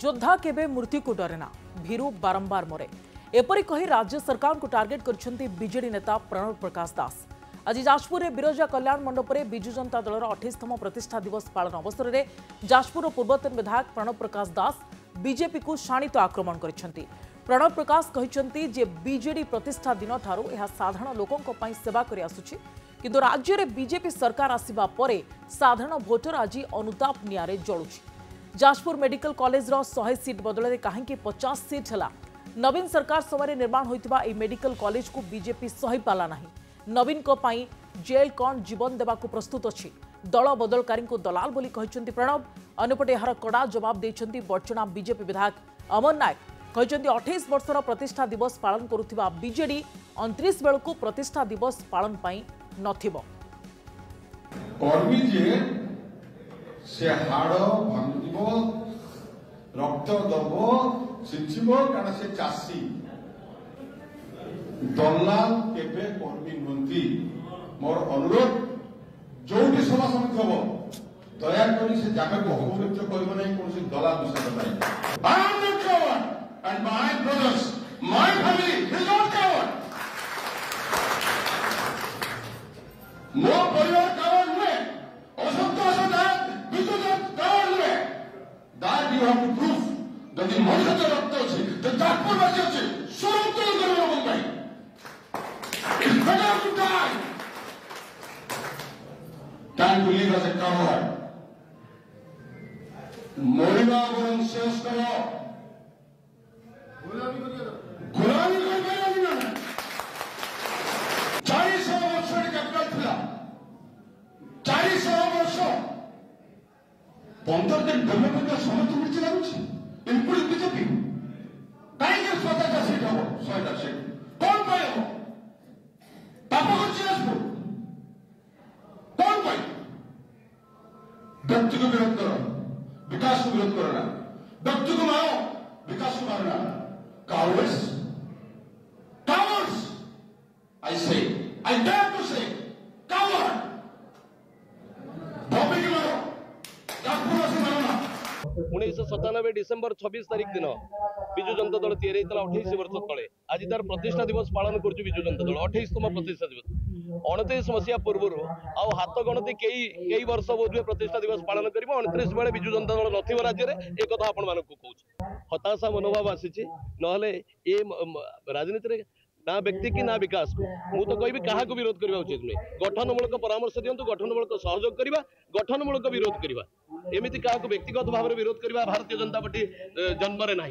योद्धा केबे मृत्यु को डरेना भीरू बारंबार मरे एपरी कही राज्य सरकार को टार्गेट करछंती बीजेडी नेता प्रणव प्रकाश दास। आज जाजपुर में बिरजा कल्याण मंडप में विजु जनता दलर 28तम प्रतिष्ठा दिवस पालन अवसर में जाजपुर पूर्वतन विधायक प्रणव प्रकाश दास बीजेपी को शाणित आक्रमण करछंती। प्रणव प्रकाश कहिसंती जे बीजेडी प्रतिष्ठा दिन ठारू यह साधारण लोकों पई सेवा करि आसुछि किंतु राज्य में बीजेपी सरकार आसिबा परे साधारण भोटर आज अनुताप नियारे जळुछि। जाजपुर मेडिकल कॉलेज 100 सीट बदल कहीं 50 सीट है। नवीन सरकार समय निर्माण होता मेडिकल कॉलेज को बीजेपी सही पाला नहीं। नवीन को पाई जेल कौन जीवन देवा प्रस्तुत अच्छी दल बदलकारी को दलाल बोली कहते प्रणव। अन्यपटे यार कड़ा जवाब देते बड़चना बीजेपी विधायक अमर नायक कहते 28 वर्षर प्रतिष्ठा दिवस पालन करुवा बीजेडी 29 बेलू प्रतिष्ठा दिवस पालन नथिबो। से हाड़ भांग रक्त दब सिंचब कारण से चाषी दलाल केबे कर्मी नुहति। मोर अनुरोध जो भी सभा समिति हम दयाकोरी से जगह को अपवित्र कर दलाल विषय मो परिवार कारण नुहे that you have to prove that the Maharashtra rakt ଅଛି the Jajpur ବାସି ଅଛି ସ୍ୱରନ୍ତର କରିବ Mumbai. It's better to die than to live as a coward। ମରିବା ଏବଂ ଶେଷ କର ଗୁଲାମୀ କରିପାରିବନି ନା। 400 ବର୍ଷର କ୍ୟାପିଟାଲ ଥିଲା 400 ବର୍ଷ 15 दिन डेवलपमेंट समस्त मिर्ची लगुଛି इनपुट बीजेपी कहीं 50 सीट हम 100 सीट कौन पाए हम पाप कर कौन पाए। व्यक्ति को विरोध करो विकास को विरोध करो ना। व्यक्ति को मारो विकास को मारना। कावर्ड्स कावर्ड्स आई से आई डेयर टू से कावर्ड बॉबी की मारो 1997 डिसेम्बर 26 तारिख दिन विजु जनता दल तैयारी 28 वर्ष तले आज तार प्रतिष्ठा दिवस पालन कर विजु जनता दल 28तम प्रतिष्ठा दिवस 29 मसीहा पूर्व आ हाथ गणति कई वर्ष बोध प्रतिष्ठा दिवस पालन कर 29 बेले विजु जनता दल नथिब राज्य में एक कथा आपण मानक कहूँ हताशा मनोभाव आसी ना राजनीति ना व्यक्ति की ना विकास को मु तो कहि क्या विरोध करने उचित नहीं। गठनमूलक परामर्श दिंतु गठनमूलक सहयोग करवा गठनमूलक विरोध करवा एमती क्या व्यक्तिगत भाव में विरोध करवा भारतीय जनता पार्टी जन्म ना।